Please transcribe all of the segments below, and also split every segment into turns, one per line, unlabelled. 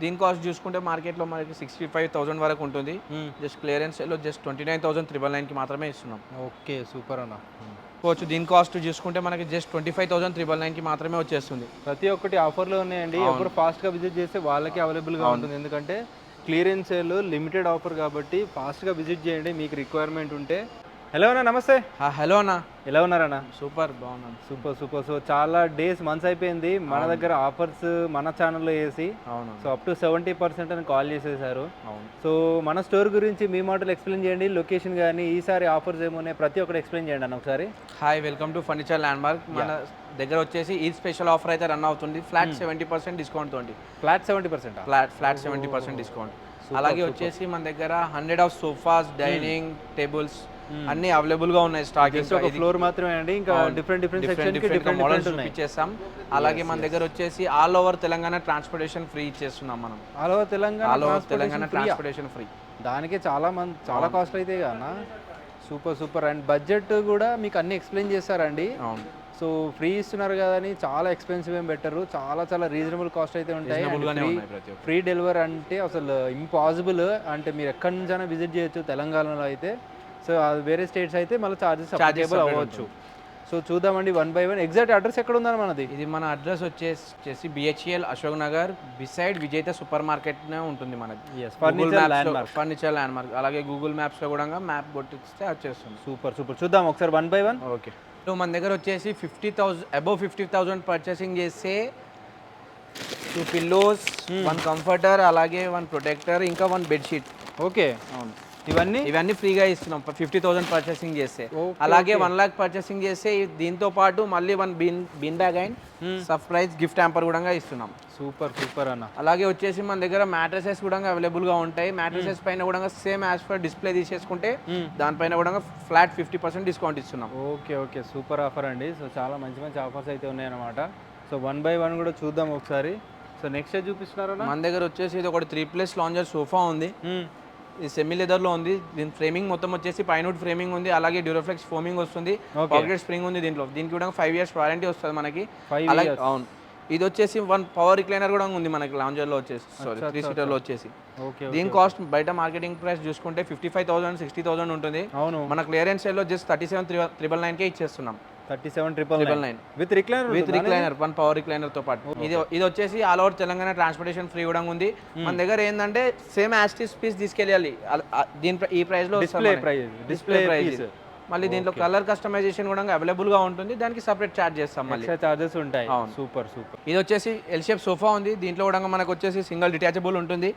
దీని కాస్ట్ చూసుకుంటే మార్కెట్లో మనకి 65,000 వరకు ఉంటుంది. జస్ట్ క్లియరెన్స్ సేల్లో జస్ట్ 29,999కి మాత్రమే ఇస్తున్నాం.
ఓకే, సూపర్ అన్న.
పోవచ్చు దీని కాస్ట్ చూసుకుంటే మనకి జస్ట్ 25,999కి మాత్రమే వచ్చేస్తుంది.
ప్రతి ఒక్కటి ఆఫర్లో ఉన్నాయండి. ఎవరు ఫాస్ట్గా విజిట్ చేస్తే వాళ్ళకి అవైలబుల్గా ఉంటుంది. ఎందుకంటే క్లియరెన్స్ సేల్ లిమిటెడ్ ఆఫర్ కాబట్టి ఫాస్ట్గా విజిట్ చేయండి మీకు రిక్వైర్మెంట్ ఉంటే. హలో అన్న, నమస్తే.
హలో అన్న,
ఎలా ఉన్నారన్న?
సూపర్ బాగున్నాను.
Super super. సో చాలా మంత్స్ అయిపోయింది మన దగ్గర ఆఫర్స్ మన ఛానల్లో వేసి.
అవును.
సో అప్ టు 70% అని కాల్ చేసేసారు.
అవును.
సో మన స్టోర్ గురించి మీ మాటలు ఎక్స్ప్లెయిన్ చేయండి, లొకేషన్ కానీ ఈసారి ఆఫర్స్ ఏమున్నాయి ప్రతి ఒక్కటి ఎక్స్ప్లెయిన్ చేయండి అన్న ఒకసారి.
Hi, welcome to furniture landmark. మన దగ్గర వచ్చేసి ఈ స్పెషల్ ఆఫర్ అయితే రన్ అవుతుంది. ఫ్లాట్ 70% డిస్కౌంట్ తోటి.
ఫ్లాట్ 70%?
Flat 70% discount. అలాగే వచ్చేసి మన దగ్గర 100 ఆఫ్ సోఫాస్, డైనింగ్ టేబుల్స్ అన్ని అవైలబుల్ గా ఉన్నాయి. స్టాక్
ఒక ఫ్లోర్ మాత్రమే అండి, ఇంకా డిఫరెంట్ సెక్షన్ కి డిఫరెంట్
మోడల్స్ చూపించేస్తాం. అలాగే మన దగ్గర వచ్చేసి all over Telangana transportation free ఇచ్చేస్తున్నాం మనం.
All over Telangana
transportation free.
దానికి చాలా కాస్ట్ అయితే అన్న. సూపర్. అండ్ బడ్జెట్ కూడా మీకు అన్ని ఎక్స్ప్లెయిన్ చేస్తారండి.
అవును.
సో ఫ్రీ ఇస్తున్నారు కదా అని చాలా ఎక్స్పెన్సివ్ ఏం బెటరు, చాలా రీజనబుల్ కాస్ట్ అయితే ఉంటాయి. ఫ్రీ డెలివరీ అంటే అసలు ఇంపాసిబుల్. అంటే మీరు ఎక్కడి నుంచైనా విజిట్ చేయొచ్చు తెలంగాణలో అయితే. సో వేరే స్టేట్స్ అయితే మళ్ళీ చార్జెస్ అవ్వచ్చు. సో చూద్దామండి one by one. Exact address ఎక్కడ ఉందని మనది?
ఇది మన అడ్రస్ వచ్చేసి BHEL అశోక్ నగర్ బిసైడ్ విజేత సూపర్ మార్కెట్ ఉంటుంది మనది. Furniture land mark. అలాగే గూగుల్ మ్యాప్స్ లో కూడా మ్యాప్ కొట్టిస్తే వచ్చేస్తుంది.
సూపర్. చూద్దాం ఒకసారి one by one.
Okay. So మన దగ్గర వచ్చేసి 50,000 పర్చేసింగ్ చేస్తే 2 పిల్లోస్, 1 కంఫర్టర్, అలాగే 1 ప్రొటెక్టర్, ఇంకా 1 బెడ్షీట్.
ఓకే.
అవును.
ఇవన్నీ
ఫ్రీగా ఇస్తున్నాం 50,000 పర్చేసింగ్ చేస్తే. అలాగే 1 lakh పర్చేసింగ్ చేస్తే దీంతో పాటు మళ్ళీ 1 bean bag and surprise gift hamper కూడా ఇస్తున్నాం.
సూపర్ అన్న.
అలాగే వచ్చేసి మన దగ్గర మ్యాట్రసెస్ కూడా అవైలబుల్ గా ఉంటాయి. మ్యాట్రసెస్ పైన కూడా సేమ్ యాజ్ పర్ డిస్ప్లే తీసేసుకుంటే దానిపైన కూడా ఫ్లాట్ 50% డిస్కౌంట్ ఇస్తున్నాం.
ఓకే. సూపర్ ఆఫర్ అండి. సో చాలా మంచి ఆఫర్స్ అయితే ఉన్నాయన్నమాట. సో వన్ బై వన్ కూడా చూద్దాం ఒకసారి. సో నెక్స్ట్ చూపిస్తున్నారా? మన
దగ్గర వచ్చేసి ఇది ఒకటి 3+ లాంజర్ సోఫా ఉంది. ఇది సెమీ లెదర్ లో ఉంది. దీని ఫ్రేమింగ్ మొత్తం వచ్చేసి పైనుడ్ ఫ్రేమింగ్ ఉంది. అలాగే డ్యూరోఫ్లెక్స్ ఫోమింగ్ వస్తుంది. పాకెట్ స్ప్రింగ్ ఉంది దీంట్లో. దీనికి కూడా 5 years వారంటీ వస్తుంది మనకి. అలాగే అవును. ఇది వచ్చేసి 1 పవర్ రిక్లైనర్ కూడా ఉంది మనకి లాంజర్ లో వచ్చేసి. 3 సీటర్ లో వచ్చేసి. దీని కాస్ట్ బయట మార్కెటింగ్ ప్రైస్ చూసుకుంటే 55,000 60,000 ఉంటుంది. మన క్లియరెన్స్ సేల్ లో జస్ట్ 37,999కే ఇచ్చేస్తున్నాం.
37,999 విత్ రిక్లైనర్
1 పవర్ రిక్లైనర్ తో పాటు. ఇది వచ్చేసి all over Telangana transportation free కూడా ఉంది. మన దగ్గర ఏంటంటే సేమ్ యాస్టిస్ పీస్ తీసుకెళ్ళాలి. దీని ఈ ప్రైస్ లో డిస్ప్లే ప్రైస్. మళ్ళీ దీంట్లో కలర్ కస్టమైజేషన్ కూడా అవైలబుల్ గా ఉంటుంది. దానికి సెపరేట్ చార్జ్ చేస్తాం. మళ్ళీ
చార్జెస్ ఉంటాయి. సూపర్.
ఇది వచ్చేసి ఎల్ షేప్ సోఫా ఉంది. దీంట్లో కూడా మనకు వచ్చేసి సింగిల్ డిటాచబుల్ ఉంటుంది.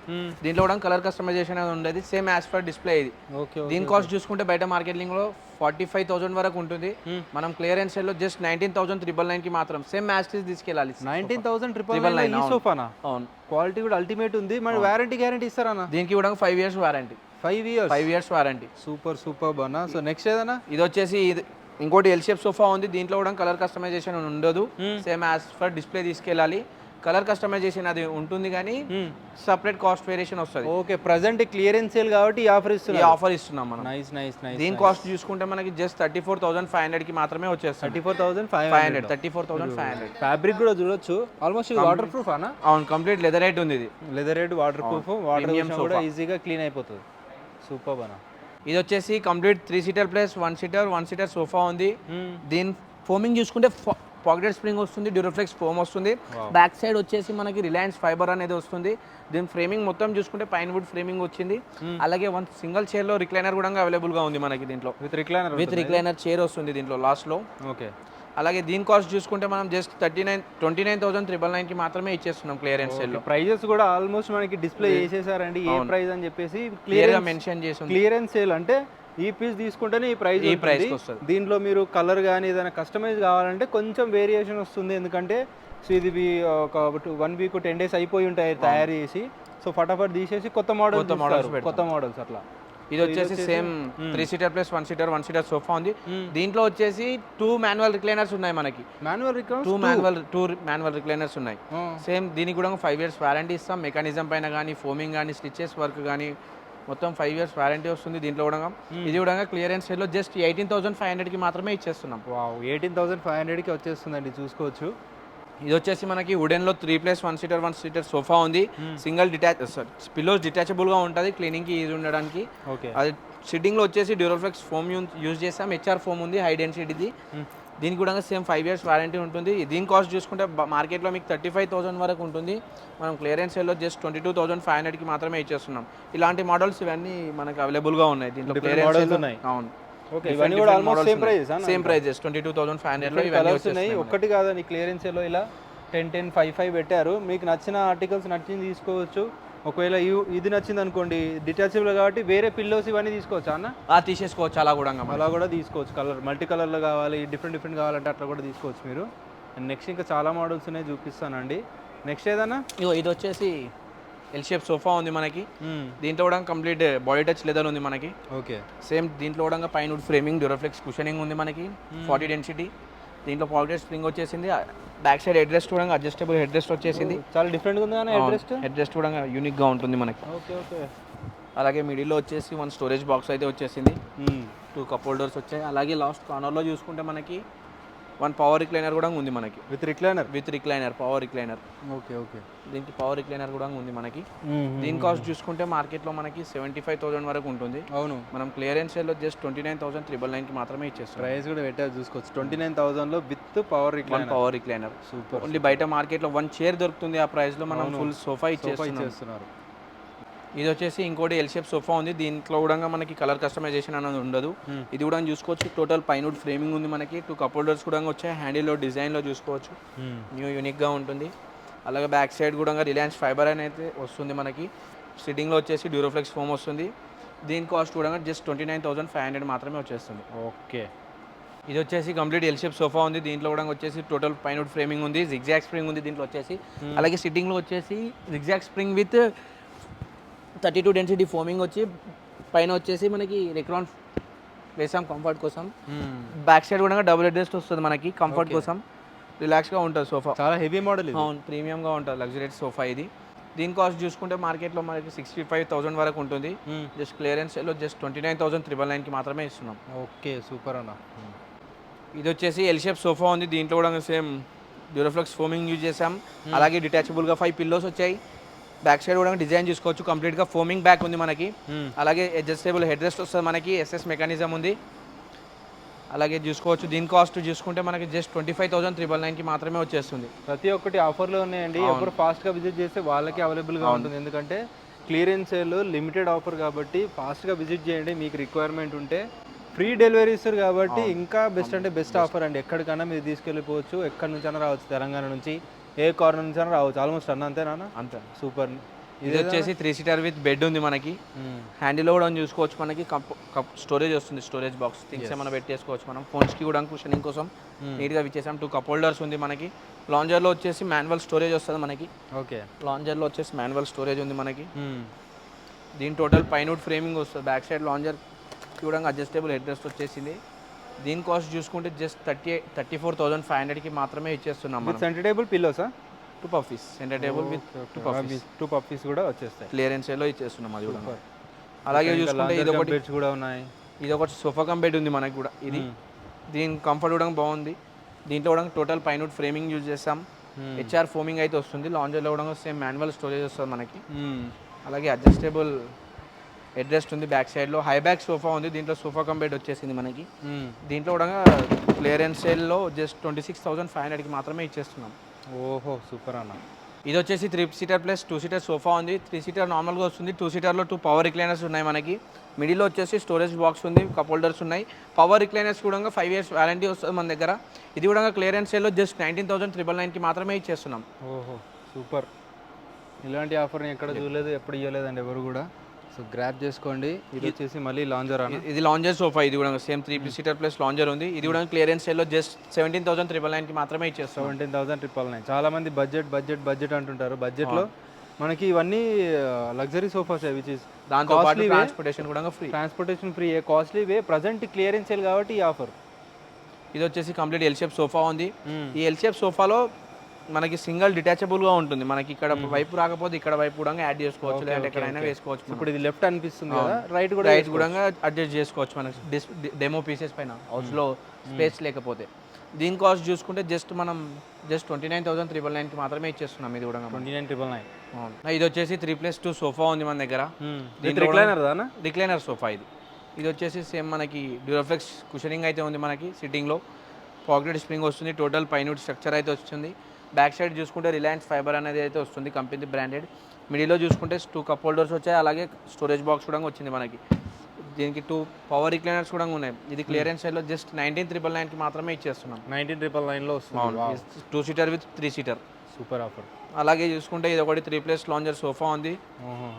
దీంట్లో కూడా కలర్ కస్టమైజేషన్ ఉండేది సేమ్ యాజ్ పర్ డిస్ప్లే. ఇది దీని కాస్ట్ చూసుకుంటే బయట మార్కెటింగ్ లో 45,000 వరకు ఉంటుంది. మనం క్లియరెన్స్ సేల్ లో జస్ట్ 19,999కి మాత్రం సేమ్ యాస్టిస్ తీసుకెళ్ళాలి.
19,999 ఈ సోఫానా? అవును. క్వాలిటీ కూడా అల్టిమేట్ ఉంది. మరి వారంటీ గ్యారంటీ ఇస్తారా?
దీనికి కూడా 5 years warranty.
5 years warranty. Super అన్న. సో నెక్స్ట్ ఏదన్నా?
ఇది వచ్చేసి ఇంకోటి ఎల్ షేప్ సోఫా ఉంది. దీంట్లో కూడా కలర్ కస్టమైజేషన్ ఉండదు. సేమ్ యాజ్ ఫర్ డిస్ప్లే తీసుకెళ్ళాలి. కలర్ కస్టమైజేషన్ అది ఉంటుంది కానీ సెపరేట్ కాస్ట్ వేరియేషన్ వస్తుంది.
ఓకే. ప్రెజెంట్ క్లియరెన్స్ సేల్ కాబట్టి ఈ ఆఫర్ ఇస్తున్నాం మనం. నైస్.
దీని కాస్ట్ చూసుకుంటే మనకి జస్ట్ 34,500కి మాత్రమే వచ్చేస్తుంది. 34,500.
ఫ్యాబ్రిక్ కూడా చూడొచ్చు. ఆల్మోస్ట్ వాటర్ ప్రూఫ్ అన్న?
అవును, కంప్లీట్ లెదర్ రైట్ ఉంది. ఇది leather right water proof. Water కూడా ఈజీగా క్లీన్ అయిపోతుంది. సూపర్ అన్న. ఇది వచ్చేసి complete 3 seater plus 1 seater sofa ఉంది. దీని ఫోమింగ్ చూసుకుంటే పాకెట్ స్ప్రింగ్ వస్తుంది, డ్యూరోఫ్లెక్స్ ఫోమ్ వస్తుంది. బ్యాక్ సైడ్ వచ్చేసి మనకి రిలయన్స్ ఫైబర్ అనేది వస్తుంది. దీని ఫ్రేమింగ్ మొత్తం చూసుకుంటే పైన్ వుడ్ ఫ్రేమింగ్ వచ్చింది. అలాగే 1 single చైర్ లో రిక్లైనర్ కూడా అవైలబుల్ గా ఉంది మనకి. దీంట్లో విత్ రిక్లైనర్ చైర్ వస్తుంది దీంట్లో లాస్ట్ లో. ఓకే. అలాగే దీని కాస్ట్ చూసుకుంటే మనం జస్ట్ 29,999కి మాత్రమే ఇచ్చేస్తున్నాం క్లియరెన్స్ సేల్ లో.
ప్రైజెస్ కూడా ఆల్మోస్ట్ మనకి డిస్ప్లే చేసేసారండి. ఏ ప్రైస్ అని చెప్పేసి క్లియర్ గా మెన్షన్ చేసి. క్లియరెన్స్ సేల్ అంటే ఈ పీస్ తీసుకుంటేనే ఈ ప్రైస్ వస్తుంది. దీంట్లో మీరు కలర్ కానీ ఏదైనా కస్టమైజ్ కావాలంటే కొంచెం వేరియేషన్ వస్తుంది. ఎందుకంటే సో ఇది ఒక 1 week 10 days అయిపోయి ఉంటాయి తయారు చేసి. సో ఫటాఫట్ తీసేసి కొత్త మోడల్స్ అట్లా. ఇది వచ్చేసి same 3 seater plus 1 seater sofa ఉంది. దీంట్లో వచ్చేసి 2 manual రిక్లైనర్స్ ఉన్నాయి మనకి. టూ మాన్యువల్ రిక్లైనర్స్ ఉన్నాయి. సేమ్ దీనికి కూడా 5 years వారంటీ ఇస్తాం. మెకానిజం పైన కానీ ఫోమింగ్ కానీ స్టిచెస్ వర్క్ కానీ మొత్తం 5 years వారంటీ వస్తుంది దీంట్లో కూడా. ఇది కూడా క్లియరెన్స్ సేల్ లో జస్ట్ 18,500కి మాత్రమే ఇచ్చేస్తున్నాం. 18,500కి వచ్చేస్తుందండి, చూసుకోవచ్చు.
ఇది వచ్చేసి మనకి వుడెన్లో 3+1 సీటర్ సోఫా ఉంది. సింగిల్ పిల్లోస్ డిటాచబుల్గా ఉంటుంది, క్లీనింగ్కి ఈజీ ఉండడానికి.
ఓకే.
అది సిట్టింగ్లో వచ్చేసి డ్యూరోఫ్లెక్స్ ఫోమ్ యూజ్ చేసాం. హెచ్ఆర్ ఫోమ్ ఉంది, హై డెన్సిటీది. దీనికి కూడా సేమ్ 5 years వారంటీ ఉంటుంది. దీని కాస్ట్ చూసుకుంటే మార్కెట్లో మీకు 35,000 వరకు ఉంటుంది. మనం క్లియరెన్స్ సేల్లో జస్ట్ 22,500కి మాత్రమే ఇచ్చేస్తున్నాం. ఇలాంటి మోడల్స్ ఇవన్నీ మనకు అవైలబుల్గా ఉన్నాయి దీంట్లో. క్లియరెన్స్
ఉన్నాయి.
అవును.
ఓకే, ఇవన్నీ కూడా almost same price.
Same prices 22,500లో ఇవన్నీ
వస్తున్నాయి. ఒక్కటి కాదని క్లియరెన్స్ సేల్లో ఇలా 10-10-5-5 పెట్టారు. మీకు నచ్చిన ఆర్టికల్స్ నచ్చింది తీసుకోవచ్చు. ఒకవేళ ఇది నచ్చింది అనుకోండి, డిటాచబుల్ కాబట్టి వేరే పిల్లోస్ ఇవన్నీ తీసుకోవచ్చు అన్న.
తీసేసుకోవచ్చు, అలా కూడా
తీసుకోవచ్చు. కలర్ మల్టీ కలర్లో కావాలి, డిఫరెంట్ కావాలంటే అట్లా కూడా తీసుకోవచ్చు మీరు. అండ్ నెక్స్ట్ ఇంకా చాలా మోడల్స్ ఉన్నాయి, చూపిస్తానండి. నెక్స్ట్ ఏదన్నా
ఇది వచ్చేసి ఎల్ షేప్ సోఫా ఉంది మనకి. దీంట్లో కూడా కంప్లీట్ బాడీ టచ్ లెదర్ ఉంది మనకి.
ఓకే.
సేమ్ దీంట్లో కూడా పైన ఫ్రేమింగ్, డ్యూరోఫ్లెక్స్ కుషనింగ్ ఉంది మనకి. 40 డెన్సిటీ. దీంట్లో పాకెట్ స్ప్రింగ్ వచ్చేసింది. బ్యాక్ సైడ్ హెడ్ రెస్ట్ కూడా అడ్జస్టబుల్ హెడ్ రెస్ట్ వచ్చేసింది.
చాలా డిఫరెంట్గా ఉంది కానీ
హెడ్ రెస్ట్ కూడా యూనిక్గా ఉంటుంది మనకి.
Okay okay.
అలాగే మిడిల్లో వచ్చేసి 1 స్టోరేజ్ బాక్స్ అయితే వచ్చేసింది. 2 కప్ హోల్డర్స్ వచ్చాయి. అలాగే లాస్ట్ కార్నర్లో చూసుకుంటే మనకి 1 పవర్ రిక్లైనర్ కూడా ఉంది మనకి.
With recliner power recliner. Okay okay.
దీనికి పవర్ రిక్లైనర్ కూడా ఉంది మనకి. దీని కాస్ట్ చూసుకుంటే మార్కెట్లో మనకి 75,000 వరకు ఉంటుంది.
అవును.
మనం క్లియరెన్స్ సేల్లో జస్ట్ 29,999కి మాత్రమే ఇచ్చేస్తాం.
ప్రైస్ కూడా పెట్టారు చూసుకోవచ్చు. 29,000లో with power
recliner.
Super.
Only బయట మార్కెట్లో 1 చైర్ దొరుకుతుంది ఆ ప్రైస్లో, మనం ఫుల్ సోఫా ఇచ్చేస్తున్నారు. ఇది వచ్చేసి ఇంకోటి ఎల్ షేప్ సోఫా ఉంది. దీంట్లో కూడా మనకి కలర్ కస్టమైజేషన్ అనేది ఉండదు. ఇది కూడా చూసుకోవచ్చు. టోటల్ పైన ఫ్రేమింగ్ ఉంది మనకి. 2 కప్ హోల్డర్స్ కూడా వచ్చాయి. హ్యాండిల్లో డిజైన్లో చూసుకోవచ్చు, యూనిక్గా ఉంటుంది. అలాగే బ్యాక్ సైడ్ కూడా రిలయన్స్ ఫైబర్ అనేది వస్తుంది మనకి. సిట్టింగ్లో వచ్చేసి డ్యూరోఫ్లెక్స్ ఫోమ్ వస్తుంది. దీని కాస్ట్ కూడా జస్ట్ 29,500 మాత్రమే వచ్చేస్తుంది.
ఓకే.
ఇది వచ్చేసి కంప్లీట్ ఎల్ షేప్ సోఫా ఉంది. దీంట్లో కూడా వచ్చేసి టోటల్ పైన ఫ్రేమింగ్ ఉంది, జిగ్జాగ్ స్ప్రింగ్ ఉంది దీంట్లో వచ్చేసి. అలాగే సిట్టింగ్లో వచ్చేసి zigzag spring with 32 density foaming వచ్చి, పైన వచ్చేసి మనకి రెక్రాన్ వేసాం కంఫర్ట్ కోసం. బ్యాక్ సైడ్ కూడా డబుల్ హెడ్ రెస్ట్ వస్తుంది మనకి, కంఫర్ట్ కోసం. రిలాక్స్గా ఉంటుంది సోఫా.
చాలా హెవీ మోడల్.
అవును, ప్రీమియంగా ఉంటుంది, లగ్జరీస్ సోఫా ఇది. దీని కాస్ట్ చూసుకుంటే మార్కెట్లో మనకి 65,000 వరకు ఉంటుంది. జస్ట్ క్లియరెన్స్లో జస్ట్ 29,999కి మాత్రమే ఇస్తున్నాం.
ఓకే, సూపర్ అన్న.
ఇది వచ్చేసి ఎల్ షేప్ సోఫా ఉంది. దీంట్లో కూడా సేమ్ డ్యూరోఫ్లెక్స్ ఫోమింగ్ యూజ్ చేసాం. అలాగే డిటాచబుల్గా 5 పిల్లోస్ వచ్చాయి. బ్యాక్ సైడ్ కూడా డిజైన్ చూసుకోవచ్చు. కంప్లీట్గా ఫోమింగ్ బ్యాక్ ఉంది మనకి. అలాగే అడ్జస్టబుల్ హెడ్ రెస్ట్ వస్తుంది మనకి. ఎస్ఎస్ మెకానిజం ఉంది. అలాగే చూసుకోవచ్చు. దీని కాస్ట్ చూసుకుంటే మనకి జస్ట్ 25,999కి మాత్రమే వచ్చేస్తుంది.
ప్రతి ఒక్కటి ఆఫర్లో ఉన్నాయండి. ఎవరు ఫాస్ట్గా విజిట్ చేస్తే వాళ్ళకి అవైలబుల్గా ఉంటుంది. ఎందుకంటే క్లియరెన్స్ సేల్ లిమిటెడ్ ఆఫర్ కాబట్టి ఫాస్ట్గా విజిట్ చేయండి. మీకు రిక్వైర్మెంట్ ఉంటే ఫ్రీ డెలివరీ ఇస్తారు కాబట్టి ఇంకా బెస్ట్ అంటే బెస్ట్ ఆఫర్ అండి. ఎక్కడికైనా మీరు తీసుకెళ్ళిపోవచ్చు, ఎక్కడి నుంచైనా రావచ్చు, తెలంగాణ నుంచి ఏ కార్నర్ నుంచి అయినా రావచ్చు. ఆల్మోస్ట్ అంతేనా? అంతే. సూపర్.
ఇది వచ్చేసి 3 సీటర్ విత్ బెడ్ ఉంది మనకి. హ్యాండిల్లో కూడా చూసుకోవచ్చు. మనకి స్టోరేజ్ వస్తుంది, స్టోరేజ్ బాక్స్, థింగ్స్ ఏమైనా పెట్టేసుకోవచ్చు మనం. ఫోన్స్కి కూడా కుషనింగ్ కోసం నీట్గా ఇచ్చేసాం. 2 కప్ హోల్డర్స్ ఉంది మనకి. లాంజర్లో వచ్చేసి మాన్యువల్ స్టోరేజ్ వస్తుంది మనకి.
ఓకే.
లాంజర్లో వచ్చేసి మాన్యువల్ స్టోరేజ్ ఉంది మనకి. దీని టోటల్ పైన ఫ్రేమింగ్ వస్తుంది. బ్యాక్ సైడ్ లాంజర్ కూడా అడ్జస్టబుల్ హెడ్ రెస్ట్ వచ్చేసింది. దీని కాస్ట్ చూసుకుంటే జస్ట్ 34,500కి మాత్రమే ఇచ్చేస్తున్నాం.
సెంటర్ టేబుల్ పిల్లోసా?
2 puffies centre table with
2 puffies కూడా వచ్చేస్తాయి.
క్లియరెన్స్ లో ఇచ్చేస్తున్నాం అది కూడా. అలాగే చూసుకుంటే ఇది ఒకటి
బెడ్స్ కూడా ఉన్నాయి.
ఇది ఒకటి సోఫా కమ్ బెడ్ ఉంది మనకి కూడా. ఇది దీని కంఫర్ట్ కూడా బాగుంది. దీంట్లో కూడా టోటల్ పైన ఫ్రేమింగ్ యూజ్ చేస్తాం. హెచ్ఆర్ ఫోమింగ్ అయితే వస్తుంది. లాంజర్లో కూడా సేమ్ మాన్యువల్ స్టోరేజ్ వస్తుంది మనకి. అలాగే అడ్జస్టబుల్ హెడ్ రెస్ట్ ఉంది. బ్యాక్ సైడ్లో హై బ్యాక్ సోఫా ఉంది. దీంట్లో సోఫా కమ్ బెడ్ వచ్చేసింది మనకి. దీంట్లో కూడా క్లియరెన్స్ సేల్లో జస్ట్ 26,500కి మాత్రమే ఇచ్చేస్తున్నాం.
ఓహో, సూపర్ అన్న.
ఇది వచ్చేసి 3 సీటర్ ప్లస్ 2 సీటర్ సోఫా ఉంది. 3 సీటర్ నార్మల్గా వస్తుంది. 2 సీటర్లో 2 పవర్ రిక్లైనర్స్ ఉన్నాయి మనకి. మిడిల్లో వచ్చేసి స్టోరేజ్ బాక్స్ ఉంది, కప్ హోల్డర్స్ ఉన్నాయి. పవర్ రిక్లైనర్స్ కూడా 5 years వారంటీ వస్తుంది మన దగ్గర. ఇది కూడా క్లియరెన్స్ సేల్లో జస్ట్ 19,999కి మాత్రమే ఇచ్చేస్తున్నాం.
ఓహో, సూపర్. ఇలాంటి ఆఫర్ని ఎక్కడ చూడలేదు, ఎప్పుడు ఇవ్వలేదండి ఎవరు కూడా. సో గ్రాప్ చేసుకోండి. ఇది వచ్చేసి మళ్ళీ లాంజర్ అన్న.
ఇది లాంజర్ సోఫా. ఇది కూడా సేమ్ 3 సీటర్ ప్లస్ లాంజర్ ఉంది. ఇది కూడా క్లియరెన్స్ సేల్లో జస్ట్ 17,999కి మాత్రమే ఇచ్చేస్తాం.
17,999. చాలా మంది బడ్జెట్ అంటుంటారు. బడ్జెట్లో మనకి ఇవన్నీ లగ్జరీ సోఫాస్ విచ్ ఇస్
దాంతో పాటు ట్రాన్స్పోర్టేషన్ ఫ్రీ.
కాస్ట్లీ వే ప్రజెంట్ క్లియరెన్స్ సేల్ కాబట్టి ఈ ఆఫర్.
ఇది వచ్చేసి కంప్లీట్ ఎల్ షేప్ సోఫా ఉంది. ఈ ఎల్ షేప్ సోఫాలో మనకి సింగిల్ డిటాచబుల్గా ఉంటుంది. మనకి ఇక్కడ వైపు రాకపోతే ఇక్కడ వైపు కూడా యాడ్ చేసుకోవచ్చు, లేదంటే ఎక్కడైనా వేసుకోవచ్చు.
ఇప్పుడు ఇది లెఫ్ట్ అనిపిస్తుంది కదా, రైట్
కూడా అడ్జస్ట్ చేసుకోవచ్చు మనకి డెమో పీసెస్ పైన హౌస్లో స్పేస్ లేకపోతే. దీని కాస్ట్ చూసుకుంటే జస్ట్ 29,999కి మాత్రమే ఇచ్చేస్తున్నాం ఇది కూడా
29,999.
ఇది వచ్చేసి 3+2 సోఫా ఉంది మన దగ్గర. రిక్లైనర్ సోఫా ఇది వచ్చేసి సేమ్ మనకి డ్యూరాఫ్లెక్స్ కుషనింగ్ అయితే ఉంది మనకి. సిట్టింగ్లో పాకెట్ స్ప్రింగ్ వస్తుంది, టోటల్ పైన స్ట్రక్చర్ అయితే వస్తుంది. బ్యాక్ సైడ్ చూసుకుంటే రిలయన్స్ ఫైబర్ అనేది అయితే వస్తుంది, కంపెనీ బ్రాండెడ్. మిడిల్లో చూసుకుంటే 2 కప్ హోల్డర్స్ వచ్చాయి, అలాగే స్టోరేజ్ బాక్స్ కూడా వచ్చింది మనకి. దీనికి 2 పవర్ రిక్లైనర్స్ కూడా ఉన్నాయి. ఇది క్లియరెన్స్ సైడ్లో జస్ట్ 19,999కి మాత్రమే ఇచ్చేస్తున్నాం.
19,999లో వస్తుంది.
2 seater with 3 seater,
super offer.
అలాగే చూసుకుంటే ఇది ఒకటి 3+ లాంజర్ సోఫా ఉంది.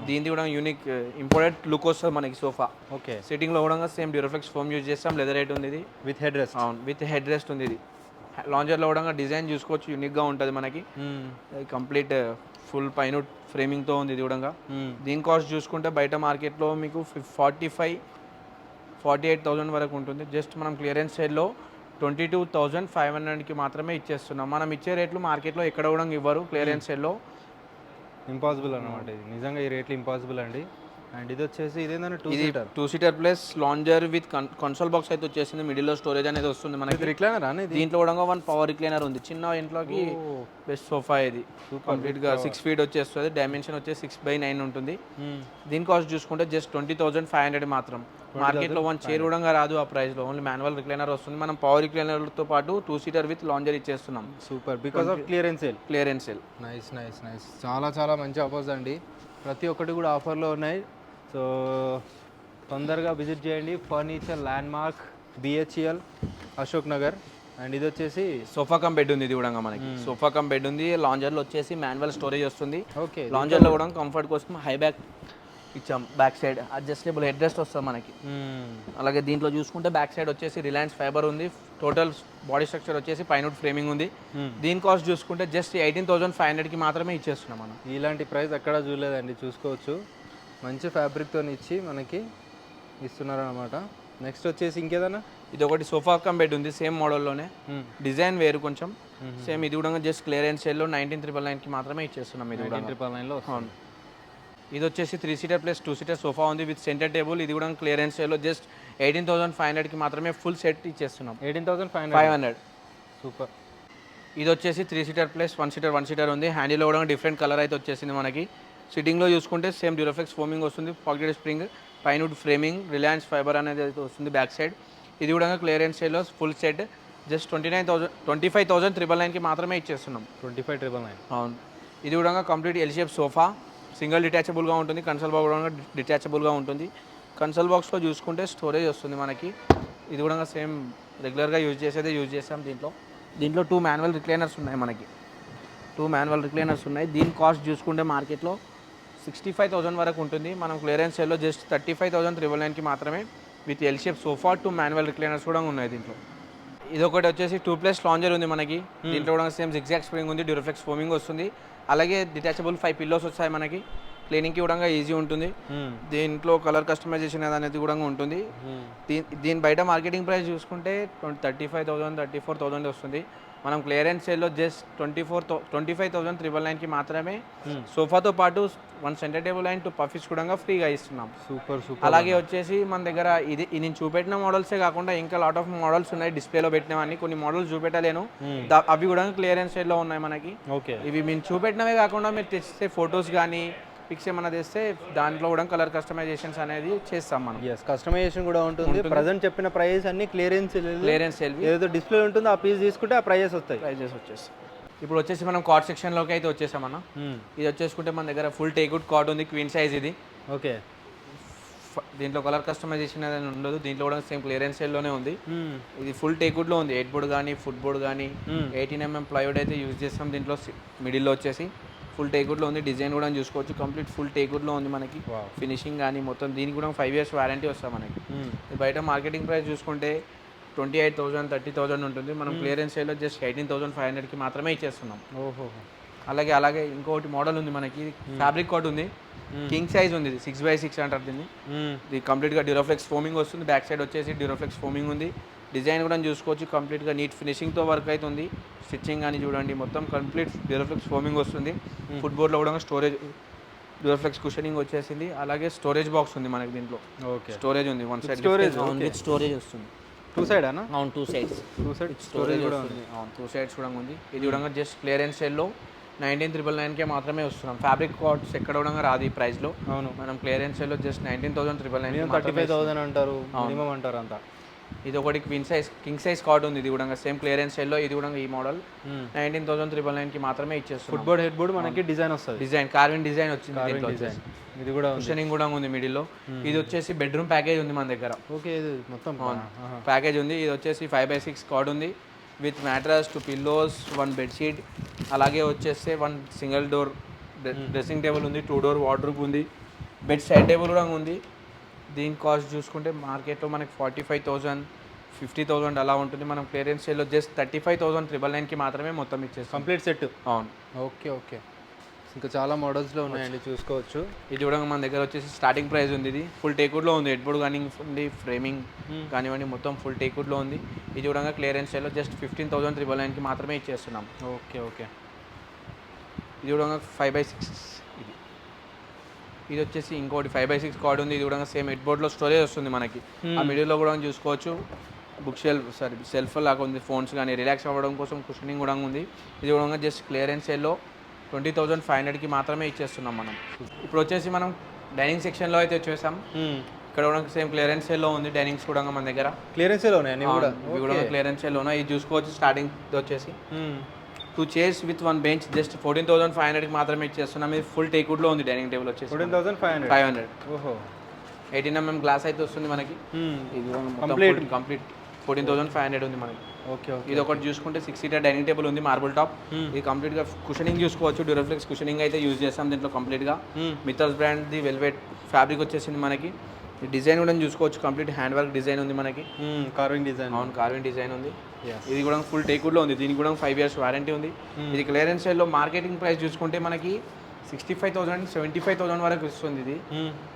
దీనికి కూడా యూనిక్ ఇంపోర్టెడ్ లుక్ వస్తుంది మనకి సోఫా.
ఓకే,
సిట్టింగ్లో కూడా సేమ్ డ్యూరాఫ్లెక్స్ ఫోమ్ యూజ్ చేస్తాం. లెదర్ రేట్ ఉంది ఇది
విత్ హెడ్ రెస్ట్.
అవును, విత్ హెడ్ రెస్ట్ ఉంది. ఇది లాంజర్లో కూడా డిజైన్ చూసుకోవచ్చు, యూనిక్గా ఉంటుంది మనకి. కంప్లీట్ ఫుల్ పైన ఫ్రేమింగ్తో ఉంది ఇది కూడా. దీని కాస్ట్ చూసుకుంటే బయట మార్కెట్లో మీకు 48,000 వరకు ఉంటుంది. జస్ట్ మనం క్లియరెన్స్ సేల్లో 22,500కి మాత్రమే ఇచ్చేస్తున్నాం. మనం ఇచ్చే రేట్లు మార్కెట్లో ఎక్కడ కూడా ఇవ్వరు. క్లియరెన్స్ సేల్లో
ఇంపాసిబుల్ అనమాట, ఇది నిజంగా ఈ రేట్లు ఇంపాసిబుల్ అండి. అండ్ ఇది వచ్చేసి ఇదేంటంటే
2 seater plus lounger with console box అయితే వచ్చేసింది. మిడిల్లో స్టోరేజ్ అనేది వస్తుంది మనకి.
రిక్లైనర్ అనేది
దీంట్లో కూడా 1 పవర్ రిక్లైనర్ ఉంది. చిన్న ఇంట్లోకి బెస్ట్ సోఫా ఇది. కంప్లీట్గా 6 feet వచ్చేస్తుంది. డైమెన్షన్ వచ్చేసి 6/9 ఉంటుంది. దీని కాస్ట్ చూసుకుంటే జస్ట్ 20,500 మాత్రం. మార్కెట్లో 1 చైర్ కూడా రాదు ఆ ప్రైస్లో. ఓన్లీ మాన్యువల్ రిక్లైనర్ వస్తుంది. మనం పవర్ రిక్లైనర్తో పాటు 2 సీటర్ విత్ లాంజర్ ఇచ్చేస్తున్నాం.
Super, because of clearance sale.
Nice.
చాలా మంచి ఆఫర్స్ అండి. ప్రతి ఒక్కటి కూడా ఆఫర్లో ఉన్నాయి. సో తొందరగా విజిట్ చేయండి. Furniture landmark, BHEL, Ashok Nagar. And ఇది వచ్చేసి
సోఫా కమ్ బెడ్ ఉంది. ఇది కూడా మనకి సోఫా కమ్ బెడ్ ఉంది. లాంజర్లో వచ్చేసి మాన్యువల్ స్టోరేజ్ వస్తుంది.
ఓకే,
లాంజర్లో కూడా కంఫర్ట్ కోసం హై బ్యాక్ ఇచ్చాం. Back side adjustable head rest వస్తుంది మనకి. అలాగే దీంట్లో చూసుకుంటే బ్యాక్ సైడ్ వచ్చేసి రిలయన్స్ ఫైబర్ ఉంది. టోటల్ బాడీ స్ట్రక్చర్ వచ్చేసి పైన ఫ్రేమింగ్ ఉంది. దీని కాస్ట్ చూసుకుంటే జస్ట్ 18,500కి మాత్రమే ఇచ్చేస్తున్నాం మనం.
ఇలాంటి ప్రైస్ ఎక్కడ చూడలేదండి, చూసుకోవచ్చు. మంచి ఫ్యాబ్రిక్తో ఇచ్చి మనకి ఇస్తున్నారు అనమాట. నెక్స్ట్ వచ్చేసి ఇంకేదన్నా
ఇది ఒకటి సోఫా కమ్ బెడ్ ఉంది. సేమ్ మోడల్లోనే, డిజైన్ వేరు కొంచెం. సేమ్ ఇది కూడా జస్ట్ క్లియరెన్స్ సేల్లో 19,999కి మాత్రమే ఇచ్చేస్తున్నాం. ఇది
19,999లో.
అవును. ఇది వచ్చేసి 3 సీటర్ ప్లస్ 2 సీటర్ సోఫా ఉంది విత్ సెంటర్ టేబుల్. ఇది కూడా క్లియరెన్స్ సేల్లో జస్ట్ 18,500కి మాత్రమే ఫుల్ సెట్ ఇచ్చేస్తున్నాం.
18,500. సూపర్.
ఇది వచ్చేసి 3 సీటర్ ప్లస్ 1 సీటర్ ఉంది. హ్యాండిల్లో కూడా డిఫరెంట్ కలర్ అయితే వచ్చేసింది మనకి. సిట్టింగ్లో చూసుకుంటే సేమ్ డ్యూరాఫ్లెక్స్ ఫోమింగ్ వస్తుంది. పాకెట్ స్ప్రింగ్, పైన ఫ్రేమింగ్, రిలయన్స్ ఫైబర్ అనేది అయితే వస్తుంది బ్యాక్ సైడ్. ఇది కూడా క్లియరెన్స్ సేల్లో ఫుల్ సెట్ జస్ట్ 25,999కి మాత్రమే ఇచ్చేస్తున్నాం.
25,999.
అవును. ఇది కూడా complete L shape sofa, single డిటాచబుల్గా ఉంటుంది. కన్సోల్ బాక్స్ కూడా డిటాచబుల్గా ఉంటుంది. కన్సోల్ బాక్స్లో చూసుకుంటే స్టోరేజ్ వస్తుంది మనకి. ఇది కూడా సేమ్ రెగ్యులర్గా యూజ్ చేసాం. దీంట్లో 2 మాన్యువల్ రిక్లైనర్స్ ఉన్నాయి మనకి. 2 మాన్యువల్ రిక్లైనర్స్ ఉన్నాయి. దీని కాస్ట్ చూసుకుంటే మార్కెట్లో 65,000 వరకు ఉంటుంది. మనం క్లియరెన్స్ సేల్లో జస్ట్ 35,999కి మాత్రమే with L shape sofa, 2 manual recliners కూడా ఉన్నాయి దీంట్లో. ఇది ఒకటి వచ్చేసి 2+ లాంజర్ ఉంది మనకి. దీంట్లో కూడా సేమ్ జిగ్జాగ్ స్ప్రింగ్ ఉంది, డ్యూరాఫ్లెక్స్ ఫోమింగ్ వస్తుంది. అలాగే డిటాచబుల్ 5 పిల్లోస్ వచ్చాయి మనకి. క్లీనింగ్కి కూడా ఈజీ ఉంటుంది. దీంట్లో కలర్ కస్టమైజేషన్ అనేది కూడా ఉంటుంది. దీని బయట మార్కెటింగ్ ప్రైస్ చూసుకుంటే 35,000 34,000 వస్తుంది. మనం క్లియరెన్స్ సేల్లో జస్ట్ 25,999కి మాత్రమే సోఫాతో పాటు 1 సెంటర్ టేబుల్ అండ్ 2 పఫీస్ కూడా ఫ్రీగా ఇస్తున్నాం.
సూపర్.
అలాగే వచ్చేసి మన దగ్గర ఇది నేను చూపెట్టిన మోడల్సే కాకుండా ఇంకా లాట్ ఆఫ్ మోడల్స్ ఉన్నాయి. డిస్ప్లేలో పెట్టినవన్నీ కొన్ని మోడల్స్ చూపెట్టలేను, అవి కూడా క్లియరెన్స్ సేల్లో ఉన్నాయి మనకి.
ఓకే,
ఇవి మేము చూపెట్టినవే కాకుండా మీరు తెచ్చితే ఫొటోస్ కానీ పిక్స్ ఏమైనా తెస్తే దాంట్లో కూడా కలర్ కస్టమైజేషన్స్ అనేది చేస్తాం మనం.
కస్టమైజేషన్ కూడా ఉంటుంది. ప్రజెంట్ చెప్పిన ప్రైస్ అన్ని క్లియరెన్స్
సేల్
ఏదో డిస్ప్లే ఉంటుందో ఆ పీస్ తీసుకుంటే ఆ ప్రైజెస్
వచ్చేసి ఇప్పుడు వచ్చేసి మనం కార్డ్ సెక్షన్లోకి అయితే వచ్చేసామన్నా. ఇది వచ్చేసుకుంటే మన దగ్గర ఫుల్ టేక్వుడ్ కార్డ్ ఉంది, క్వీన్ సైజ్ ఇది.
ఓకే,
దీంట్లో కలర్ కస్టమైజేషన్ అనేది ఉండదు. దీంట్లో కూడా సేమ్ క్లియరెన్స్ సేల్లోనే ఉంది. ఇది ఫుల్ టేక్వుడ్లో ఉంది. 8 బోర్డ్ కానీ ఫుట్ బోర్డ్ కానీ 18 mm ప్లైవుడ్ అయితే యూజ్ చేస్తాం. దీంట్లో మిడిల్లో వచ్చేసి ఫుల్ టేక్వుడ్లో ఉంది. డిజైన్ కూడా చూసుకోవచ్చు, కంప్లీట్ ఫుల్ టేక్వుడ్లో ఉంది మనకి. ఫినిషింగ్ కానీ మొత్తం దీనికి కూడా 5 years వారంటీ వస్తుంది మనకి. బయట మార్కెటింగ్ ప్రైస్ చూసుకుంటే 28,000 30,000 ఉంటుంది. మనం క్లియరెన్స్ సేల్లో జస్ట్ 18,500కి మాత్రమే ఇచ్చేస్తున్నాం. అలాగే ఇంకోటి మోడల్ ఉంది మనకి. ఫ్యాబ్రిక్ కోట్ ఉంది, కింగ్ సైజ్ ఉంది. 6x6 అంటారు దీన్ని. ఇది కంప్లీట్గా డ్యూరాఫ్లెక్స్ ఫోమింగ్ వస్తుంది. బ్యాక్ సైడ్ వచ్చేసి డ్యూరాఫ్లెక్స్ ఫోమింగ్ ఉంది. డిజైన్ కూడా చూసుకోవచ్చు, కంప్లీట్గా నీట్ ఫినిషింగ్తో వర్క్ అవుతుంది. స్టిచ్చింగ్ కానీ చూడండి, మొత్తం కంప్లీట్ డ్యూరాఫ్లెక్స్ ఫోమింగ్ వస్తుంది. ఫుట్ బోర్డ్లో కూడా స్టోరేజ్ డ్యూరాఫ్లెక్స్ కుషనింగ్ వచ్చేసింది. అలాగే స్టోరేజ్ బాక్స్ ఉంది మనకి. దీంట్లో స్టోరేజ్ ఉంది, 1 సైడ్ స్టోరేజ్ వస్తుంది.
టూ సైడ్ అన్న
అవును, 2 సైడ్స్
స్టోరేజ్ కూడా ఉంది.
అవును, 2 సైడ్స్ కూడా ఉంది. ఇది కూడా జస్ట్ క్లియరెన్స్ సేల్లో 19,999కే మాత్రమే వస్తున్నాం. ఫ్యాబ్రిక్ కార్డ్స్ ఎక్కడ కూడా రాదు ఈ ప్రైస్లో.
అవును,
మనం క్లియరెన్స్ సేల్లో జస్ట్ 19,999
35,000 అంటారు మినిమం అంటారు అంతా.
ఇది ఒకటి కింగ్ సైజ్ కార్డ్ ఉంది. ఇది కూడా సేమ్ క్లియరెన్స్ సేల్లో. ఇది కూడా ఈ మోడల్ 19,999కి మాత్రమే ఇచ్చేస్తాం.
ఫుట్ బోర్డ్ హెడ్ బోర్డ్ మనకి డిజైన్ వస్తుంది,
డిజైన్ కార్విన్ డిజైన్ వచ్చింది. దీంట్లో
డిజైన్ ఇది కూడా
కుషనింగ్ కూడా ఉంది మిడిల్లో. ఇది వచ్చేసి బెడ్రూమ్ ప్యాకేజ్ ఉంది మన దగ్గర.
ఓకే, ఇది మొత్తం
ప్యాకేజ్ ఉంది. ఇది వచ్చేసి 5x6 కార్డ్ ఉంది విత్ మ్యాట్రస్, 2 పిల్లోస్, 1 బెడ్షీట్, అలాగే వచ్చేసి 1 సింగిల్ డోర్ డ్రెస్సింగ్ టేబుల్ ఉంది, 2 డోర్ వార్డ్రోబ్ ఉంది, బెడ్ సైడ్ టేబుల్ కూడా ఉంది. దీని కాస్ట్ చూసుకుంటే మార్కెట్లో మనకి 45,000, 50,000 అలా ఉంటుంది. మనం క్లియరెన్స్ సేల్లో జస్ట్ 35,999కి మాత్రమే మొత్తం ఇచ్చేస్తాం
కంప్లీట్ సెట్.
అవును,
ఓకే ఓకే. ఇంకా చాలా మోడల్స్లో ఉన్నాయండి, చూసుకోవచ్చు.
ఇది కూడా మన దగ్గర వచ్చేసి స్టార్టింగ్ ప్రైస్ ఉంది. ఇది ఫుల్ టేక్వుడ్లో ఉంది. హెడ్ బోర్డ్ కానివ్వండి, ఫ్రేమింగ్ కానివ్వండి, మొత్తం ఫుల్ టేక్వుడ్లో ఉంది. ఇది కూడా క్లియరెన్స్ సేల్లో జస్ట్ 15,999కి మాత్రమే ఇచ్చేస్తున్నాం.
Okay okay.
ఇది కూడా 5x6. ఇది వచ్చేసి ఇంకోటి 5x6 కార్డ్ ఉంది. ఇది కూడా సేమ్ హెడ్ బోర్డ్లో స్టోరేజ్ వస్తుంది మనకి. ఆ మిడిల్లో కూడా చూసుకోవచ్చు. బుక్ సెల్ఫ్ లాగా ఉంది. ఫోన్స్ కానీ రిలాక్స్ అవ్వడం కోసం కుషనింగ్ కూడా ఉంది. ఇది కూడా జస్ట్ క్లియరెన్స్ సేల్లో 20,500కి మాత్రమే ఇచ్చేస్తున్నాం మనం. ఇప్పుడు వచ్చేసి మనం డైనింగ్ సెక్షన్లో అయితే వచ్చేసాం. ఇక్కడ కూడా సేమ్ క్లియరెన్స్ సేల్లో ఉంది. డైనింగ్స్ కూడా మన దగ్గర
క్లియరెన్స్ సేల్ ఉన్నాయి కూడా.
ఇవి కూడా క్లియరెన్స్ సేల్లో ఉన్నాయి. ఇది చూసుకోవచ్చు. స్టార్టింగ్ వచ్చేసి 2 చైర్స్ విత్ 1 బెంచ్ జస్ట్ 14,500కి మాత్రమే ఇచ్చేస్తున్నాం. ఇది ఫుల్ టేక్వుడ్లో ఉంది. డైనింగ్ టేబుల్ వచ్చేసి
14,500. ఓహో,
18mm గ్లాస్ అయితే వస్తుంది మనకి. ఇది కంప్లీట్ 14,500 ఉంది మనకి.
Okay okay.
ఇది ఒకటి చూసుకుంటే 6 సీటర్ డైనింగ్ టేబుల్ ఉంది, మార్బుల్ టాప్. ఇది కంప్లీట్గా కుషనింగ్ చూసుకోవచ్చు. డ్యూరఫ్లెక్స్ కుషనింగ్ అయితే యూజ్ చేస్తాం దీంట్లో కంప్లీట్గా. మిత్తల్స్ బ్రాండ్ది వెల్వెట్ ఫ్యాబ్రిక్ వచ్చేసింది మనకి. ఈ డిజైన్ కూడా చూసుకోవచ్చు. కంప్లీట్ హ్యాండ్ వర్క్ డిజైన్ ఉంది మనకి.
Carving design.
అవును, కార్వింగ్ డిజైన్ ఉంది. ఇది కూడా ఫుల్ టేక్వుడ్లో ఉంది. దీనికి కూడా 5 years వారంటీ ఉంది. ఇది క్లియరెన్స్ సేల్లో మార్కెటింగ్ ప్రైస్ చూసుకుంటే మనకి 65,000, 75,000 వరకు వస్తుంది. ఇది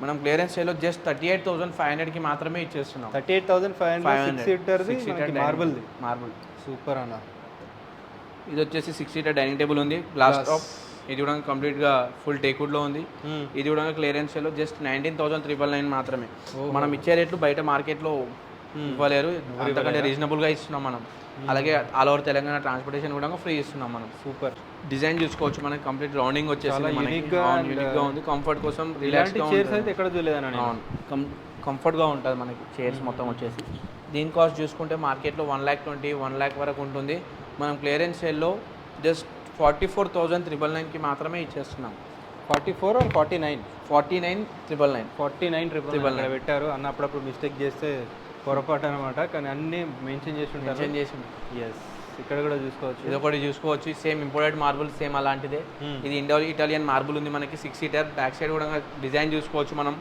మనం క్లియరెన్స్ సేల్లో జస్ట్ 38,500కి మాత్రమే ఇచ్చేస్తున్నాం.
38,500 మార్బుల్. సూపర్ అన్న.
ఇది వచ్చేసి 6 సీటర్ డైనింగ్ టేబుల్ ఉంది, గ్లాస్ టాప్. ఇది కూడా కంప్లీట్గా ఫుల్ టేక్వుడ్లో ఉంది. ఇది కూడా క్లియరెన్స్ సేల్లో జస్ట్ 19,999 మాత్రమే. మనం ఇచ్చే రేట్లు బయట మార్కెట్లో ఇవ్వలేరు, అంతకంటే రీజనబుల్గా ఇస్తున్నాం మనం. అలాగే ఆల్ ఓవర్ తెలంగాణ ట్రాన్స్పోర్టేషన్ కూడా ఫ్రీ ఇస్తున్నాం మనం.
సూపర్.
డిజైన్ చూసుకోవచ్చు. మనకి కంప్లీట్ రౌండింగ్ వచ్చేసి యూనిక్గా ఉంది. కంఫర్ట్ కోసం రిలాక్స్గా
చైర్స్ అయితే ఎక్కడ చూడలేదన్న.
అవును, కంఫర్ట్గా ఉంటుంది మనకి చైర్స్ మొత్తం వచ్చేసి. దీని కాస్ట్ చూసుకుంటే మార్కెట్లో 1,20,000, 1,00,000 వరకు ఉంటుంది. మనం క్లియరెన్స్ సేల్లో జస్ట్ 44,999కి మాత్రమే ఇచ్చేస్తున్నాం.
44 or 49?
49,999
పెట్టారు అన్న. అప్పుడప్పుడు మిస్టేక్ చేస్తే పొరపాటు అనమాట, కానీ అన్ని మెన్షన్ చేసి ఉంటారు. ఎస్, ఇక్కడ కూడా చూసుకోవచ్చు.
ఇది ఒకటి చూసుకోవచ్చు. సేమ్ ఇంపోర్టెడ్ మార్బుల్ సేమ్ అలాంటిదే. ఇది ఇటాలియన్ మార్బుల్ ఉంది మనకి. 6 సీటర్. బ్యాక్ సైడ్ కూడా డిజైన్ చూసుకోవచ్చు మనం.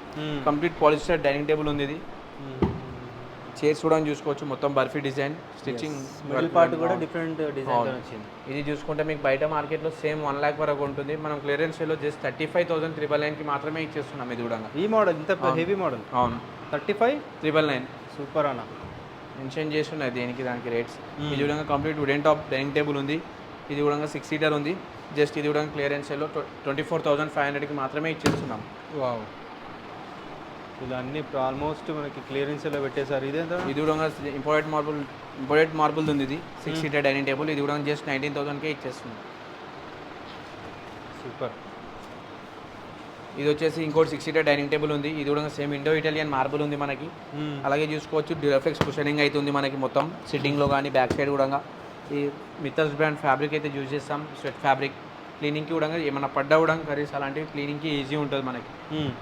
కంప్లీట్ పాలిస్టర్ డైనింగ్ టేబుల్ ఉంది. ఇది చైర్స్ కూడా చూసుకోవచ్చు. మొత్తం బర్ఫీ డిజైన్, స్టిచ్చింగ్
పార్ట్ కూడా డిఫరెంట్ డిజైన్ వచ్చింది.
ఇది చూసుకుంటే మీకు బయట మార్కెట్లో సేమ్ 1,00,000 వరకు ఉంటుంది. మనం క్లియరెన్స్ సేల్లో జస్ట్ 35,999కి మాత్రమే ఇచ్చేస్తున్నాం. ఇది కూడా
ఈ మోడల్ ఇంత హెవీ మోడల్.
అవును,
35,999. సూపర్ అన్న.
మెన్షన్ చేసి ఉన్నాయి దానికి రేట్స్. ఇది కూడా complete wooden top dining table ఉంది. ఇది కూడా 6 సీటర్ ఉంది. జస్ట్ ఇది కూడా క్లియరెన్స్ సేల్లో 24,500కి మాత్రమే ఇచ్చేస్తున్నాం.
వావ్, ఇలా అన్ని ఆల్మోస్ట్ మనకి క్లియరెన్స్ లో పెట్టేశారు. ఇదేంటో
ఇది కూడా ఇంపోర్టెడ్ మార్బుల్ ఉంది. ఇది 6 సీటర్ డైనింగ్ టేబుల్. ఇది కూడా జస్ట్ 19,000కే ఇచ్చేస్తున్నాం.
సూపర్.
ఇది వచ్చేసి ఇంకోటి 6 సీటర్ డైనింగ్ టేబుల్ ఉంది. ఇది కూడా సేమ్ ఇండో ఇటాలియన్ మార్బుల్ ఉంది మనకి. అలాగే చూసుకోవచ్చు. డ్యూరఫ్లెక్స్ కుషనింగ్ అయితే ఉంది మనకి మొత్తం సిట్టింగ్లో కానీ బ్యాక్ సైడ్ కూడా. ఈ మిత్తల్స్ బ్రాండ్ ఫ్యాబ్రిక్ అయితే యూజ్ చేస్తాం. Sweat fabric. క్లీనింగ్కి కూడా ఏమన్నా పడ్డా కూడా కర్రీస్ అలాంటివి క్లీనింగ్కి ఈజీ ఉంటుంది మనకి.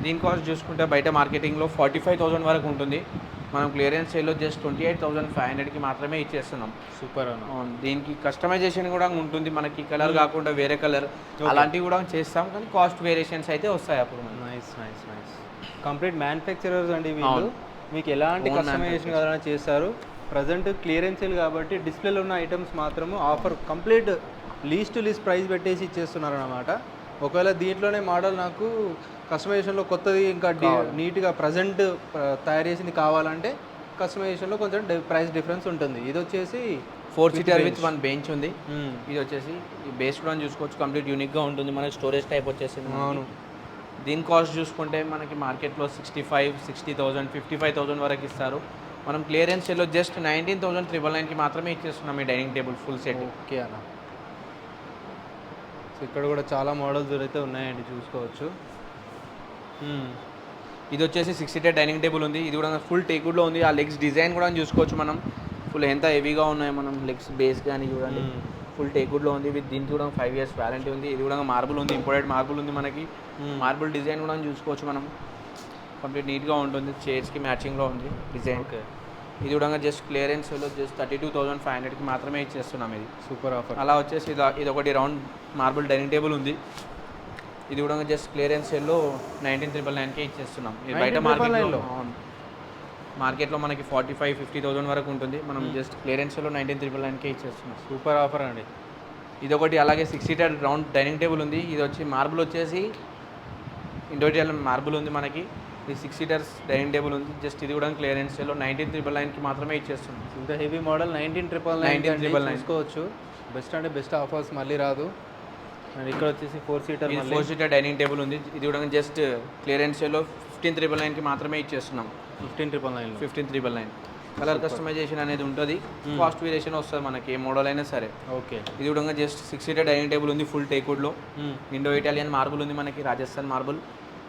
దీని కాస్ట్ చూసుకుంటే బయట మార్కెటింగ్లో 45,000 వరకు ఉంటుంది. మనం క్లియరెన్స్ సేల్లో జస్ట్ 28,500కి మాత్రమే ఇచ్చేస్తున్నాం.
సూపర్ అన్న.
దీనికి కస్టమైజేషన్ కూడా ఉంటుంది మనకి. కలర్ కాకుండా వేరే కలర్ అలాంటివి కూడా చేస్తాం, కానీ కాస్ట్ వేరియేషన్స్ అయితే వస్తాయి అప్పుడు.
నైస్. కంప్లీట్ మ్యానుఫ్యాక్చరర్స్ అండి వీళ్ళు. మీకు ఎలాంటి కస్టమైజేషన్ కావాలని చేస్తారు. ప్రజెంట్ క్లియరెన్స్ సేల్ కాబట్టి డిస్ప్లేలో ఉన్న ఐటమ్స్ మాత్రము ఆఫర్ కంప్లీట్ లీస్ట్ ప్రైస్ పెట్టేసి ఇచ్చేస్తున్నారు అన్నమాట. ఒకవేళ దీంట్లోనే మోడల్ నాకు కస్టమైజేషన్లో కొత్తది ఇంకా నీట్గా ప్రజెంట్ తయారు చేసింది కావాలంటే కస్టమైజేషన్లో కొంచెం ప్రైస్ డిఫరెన్స్ ఉంటుంది. ఇది వచ్చేసి
4 సీటర్ విత్ 1 బెంచ్ ఉంది. ఇది వచ్చేసి ఈ బేస్ కూడా చూసుకోవచ్చు. కంప్లీట్ యూనిక్గా ఉంటుంది. మనకి స్టోరేజ్ టైప్ వచ్చేసింది.
అవును.
దీని కాస్ట్ చూసుకుంటే మనకి మార్కెట్లో 65,000, 60,000, 55,000 వరకు ఇస్తారు. మనం క్లియరెన్స్ సేల్లో జస్ట్ 19,999కి మాత్రమే ఇచ్చేస్తున్నాం ఈ dining table full set.
Okay అన్న. సో ఇక్కడ కూడా చాలా మోడల్స్ అయితే ఉన్నాయండి, చూసుకోవచ్చు.
ఇది వచ్చేసి 6 సీటర్ డైనింగ్ టేబుల్ ఉంది. ఇది కూడా ఫుల్ టేక్వుడ్లో ఉంది. ఆ లెగ్స్ డిజైన్ కూడా చూసుకోవచ్చు మనం, ఫుల్ ఎంత హెవీగా ఉన్నాయో మనం లెగ్స్ బేస్ కానీ చూడండి. ఫుల్ టేక్వుడ్లో ఉంది. విత్ దీనికి కూడా 5 years వారంటీ ఉంది. ఇది కూడా మార్బుల్ ఉంది, ఇంపోర్టెడ్ మార్బుల్ ఉంది మనకి. మార్బుల్ డిజైన్ కూడా చూసుకోవచ్చు మనం, కంప్లీట్ నీట్గా ఉంటుంది. చైర్స్కి మ్యాచింగ్లో ఉంది డిజైన్.
ఓకే.
ఇది కూడా జస్ట్ క్లియరెన్స్లో జస్ట్ 32,500కి మాత్రమే ఇచ్చేస్తున్నాం. ఇది
సూపర్ ఆఫర్.
అలా వచ్చేసి ఇది ఒకటి రౌండ్ మార్బుల్ డైనింగ్ టేబుల్ ఉంది. ఇది కూడా జస్ట్ క్లియరెన్స్ సేల్లో 19,999కే ఇచ్చేస్తున్నాం. ఇది బయట మార్కెట్లో మనకి 45,000-50,000 వరకు ఉంటుంది. మనం జస్ట్ క్లియరెన్స్ సేల్లో 19,999కే ఇచ్చేస్తున్నాం.
సూపర్ ఆఫర్ అండి.
ఇది ఒకటి అలాగే 6 సీటర్ రౌండ్ డైనింగ్ టేబుల్ ఉంది. ఇది వచ్చి మార్బుల్ వచ్చేసి ఇండోరియల్ మార్బుల్ ఉంది మనకి. ఇది 6 సీటర్స్ డైనింగ్ టేబుల్ ఉంది. జస్ట్ ఇది కూడా క్లియరెన్స్ సేల్లో 19,999కి మాత్రమే ఇచ్చేస్తున్నాం.
ఇంత హెవీ మోడల్ 19,999 తీసుకోవచ్చు. బెస్ట్ అంటే బెస్ట్ ఆఫర్స్ మళ్ళీ రాదు. అండ్ ఇక్కడ వచ్చేసి 4 సీటర్
డైనింగ్ టేబుల్ ఉంది. ఇది కూడా జస్ట్ క్లియరెన్స్ సేల్లో 15,999కి మాత్రమే ఇచ్చేస్తున్నాం. 15,999. కలర్ కస్టమైజేషన్ అనేది ఉంటుంది. కాస్ట్ వేరియేషన్ వస్తుంది మనకి, ఏ మోడల్ అయినా సరే.
ఓకే.
ఇది కూడా జస్ట్ 6 సీటర్ డైనింగ్ టేబుల్ ఉంది. ఫుల్ టేక్వుడ్లో ఇండో ఇటాలియన్ మార్బుల్ ఉంది మనకి, రాజస్థాన్ మార్బుల్.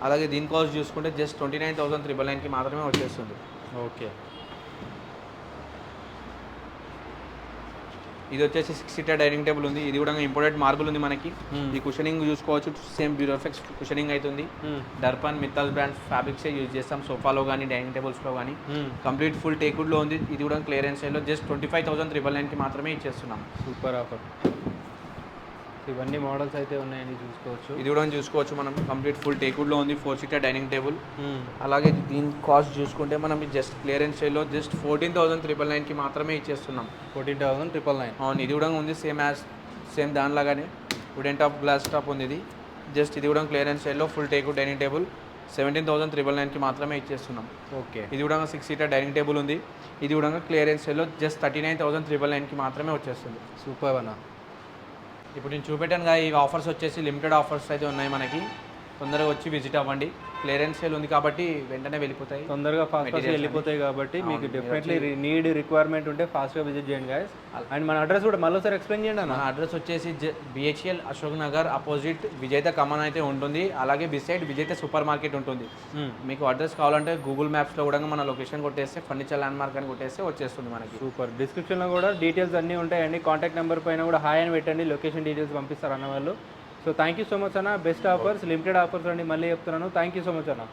అలాగే దీని కాస్ట్ చూసుకుంటే జస్ట్ 29,999కి మాత్రమే వచ్చేస్తుంది.
ఓకే.
ఇది వచ్చేసి 6 సీటర్ డైనింగ్ టేబుల్ ఉంది. ఇది కూడా ఇంపోర్టెడ్ మార్బుల్ ఉంది మనకి. ఈ కుషనింగ్ చూసుకోవచ్చు, సేమ్ బ్యూరోఫెక్స్ కుషనింగ్ అవుతుంది. డర్పన్ మిత్తాస్ బ్రాండ్ ఫ్యాబ్రిక్సే యూజ్ చేస్తాం సోఫాలో కానీ డైనింగ్ టేబుల్స్లో కానీ. కంప్లీట్ ఫుల్ టేక్వుడ్లో ఉంది. ఇది కూడా క్లియరెన్స్ సేల్లో జస్ట్ 25,999కి మాత్రమే ఇచ్చేస్తున్నాం.
Super offer. ఇవన్నీ మోడల్స్ అయితే ఉన్నాయని చూసుకోవచ్చు.
ఇది కూడా చూసుకోవచ్చు మనం, కంప్లీట్ ఫుల్ టేక్వుడ్లో ఉంది. 4 సీటర్ డైనింగ్ టేబుల్. అలాగే దీని కాస్ట్ చూసుకుంటే మనం జస్ట్ క్లియరెన్స్ సేల్లో జస్ట్ 14,999కి మాత్రమే ఇచ్చేస్తున్నాం.
14,999.
అవును. ఇది కూడా ఉంది సేమ్ దానిలాగానే వుడెన్ టాప్ గ్లాస్ టాప్ ఉంది. ఇది జస్ట్ ఇది కూడా క్లియరెన్స్ సేల్లో ఫుల్ టేక్వుడ్ డైనింగ్ టేబుల్ 17,999కి మాత్రమే ఇచ్చేస్తున్నాం.
ఓకే.
ఇది కూడా 6 సీటర్ డైనింగ్ టేబుల్ ఉంది. ఇది కూడా క్లియరెన్స్ సేల్లో జస్ట్ 39,999కి మాత్రమే వచ్చేస్తుంది.
సూపర్ అన్న.
ఇప్పుడు నేను చూపెట్టాను కదా, ఈ ఆఫర్స్ వచ్చేసి లిమిటెడ్ ఆఫర్స్ అయితే ఉన్నాయి మనకి. తొందరగా వచ్చి విజిట్ అవ్వండి. క్లియరెన్స్ సేల్ ఉంది కాబట్టి వెంటనే వెళ్ళిపోతాయి,
తొందరగా ఫాస్ట్గా వెళ్ళిపోతాయి. కాబట్టి మీకు డెఫినెట్లీ రిక్వైర్మెంట్ ఉంటే ఫాస్ట్గా విజిట్ చేయండి గైస్. అండ్ మన అడ్రస్ కూడా మళ్ళీ ఒకసారి ఎక్స్ప్లెయిన్ చేయండి. మన అడ్రస్ వచ్చేసి BHEL అశోక్ నగర్ అపోజిట్ విజేత కమన్ అయితే ఉంటుంది. అలాగే బిసైడ్ విజేత సూపర్ మార్కెట్ ఉంటుంది. మీకు అడ్రస్ కావాలంటే గూగుల్ మ్యాప్స్లో కూడా మన లొకేషన్ కొట్టేస్తే ఫర్నిచర్ ల్యాండ్ మార్క్ అని కొట్టేస్తే వచ్చేస్తుంది మనకి. సూపర్. డిస్క్రిప్షన్లో కూడా డీటెయిల్స్ అన్నీ ఉంటాయండి. కాంటాక్ట్ నెంబర్ పైన కూడా హాయ్ అని పెట్టండి, లొకేషన్ డీటెయిల్స్ పంపిస్తారు అన్న వాళ్ళు. So thank you so much అన్న. బెస్ట్ ఆఫర్స్, లిమిటెడ్ ఆఫర్స్ అండి, మళ్ళీ చెప్తున్నాను. థ్యాంక్ యూ సో మచ్ అన్న.